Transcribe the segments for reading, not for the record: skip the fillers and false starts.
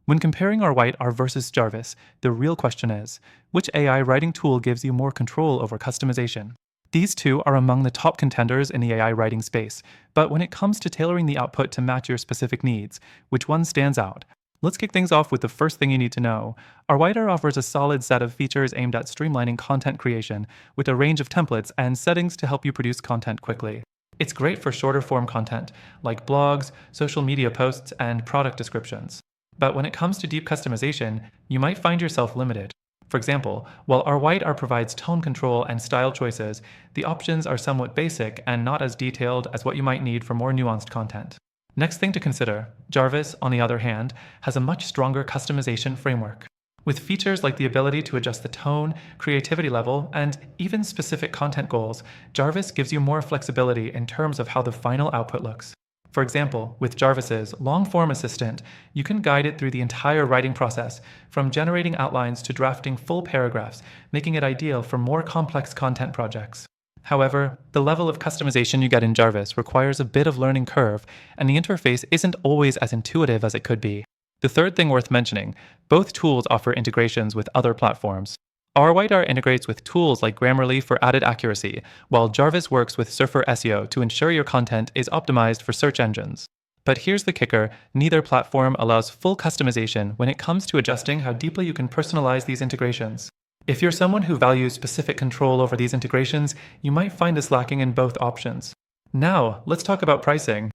When comparing Rytr versus Jarvis, the real question is, which AI writing tool gives you more control over customization? These two are among the top contenders in the AI writing space, but when it comes to tailoring the output to match your specific needs, which one stands out? Let's kick things off with the first thing you need to know. Rytr offers a solid set of features aimed at streamlining content creation, with a range of templates and settings to help you produce content quickly. It's great for shorter form content, like blogs, social media posts, and product descriptions. But when it comes to deep customization, you might find yourself limited. For example, while Rytr provides tone control and style choices, the options are somewhat basic and not as detailed as what you might need for more nuanced content. Next thing to consider, Jarvis, on the other hand, has a much stronger customization framework. With features like the ability to adjust the tone, creativity level, and even specific content goals, Jarvis gives you more flexibility in terms of how the final output looks. For example, with Jarvis's long-form assistant, you can guide it through the entire writing process, from generating outlines to drafting full paragraphs, making it ideal for more complex content projects. However, the level of customization you get in Jarvis requires a bit of learning curve, and the interface isn't always as intuitive as it could be. The third thing worth mentioning, both tools offer integrations with other platforms. Rytr integrates with tools like Grammarly for added accuracy, while Jarvis works with Surfer SEO to ensure your content is optimized for search engines. But here's the kicker, neither platform allows full customization when it comes to adjusting how deeply you can personalize these integrations. If you're someone who values specific control over these integrations, you might find this lacking in both options. Now, let's talk about pricing.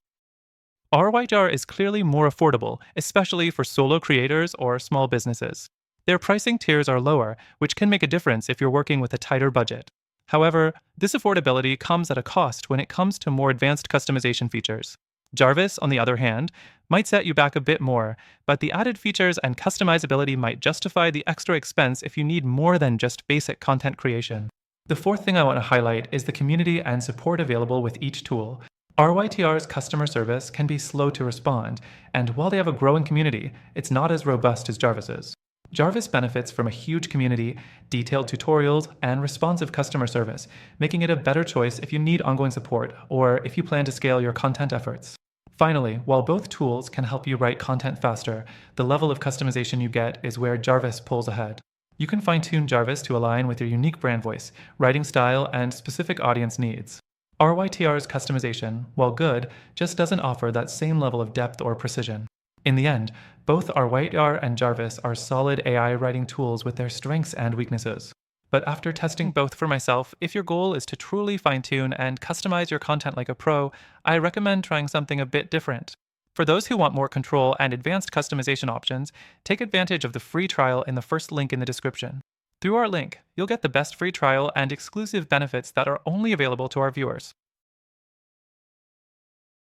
Rytr is clearly more affordable, especially for solo creators or small businesses. Their pricing tiers are lower, which can make a difference if you're working with a tighter budget. However, this affordability comes at a cost when it comes to more advanced customization features. Jarvis, on the other hand, might set you back a bit more, but the added features and customizability might justify the extra expense if you need more than just basic content creation. The fourth thing I want to highlight is the community and support available with each tool. Rytr's customer service can be slow to respond, and while they have a growing community, it's not as robust as Jarvis's. Jarvis benefits from a huge community, detailed tutorials, and responsive customer service, making it a better choice if you need ongoing support or if you plan to scale your content efforts. Finally, while both tools can help you write content faster, the level of customization you get is where Jarvis pulls ahead. You can fine-tune Jarvis to align with your unique brand voice, writing style, and specific audience needs. Rytr's customization, while good, just doesn't offer that same level of depth or precision. In the end, both Rytr and Jarvis are solid AI writing tools with their strengths and weaknesses. But after testing both for myself, if your goal is to truly fine-tune and customize your content like a pro, I recommend trying something a bit different. For those who want more control and advanced customization options, take advantage of the free trial in the first link in the description. Through our link, you'll get the best free trial and exclusive benefits that are only available to our viewers.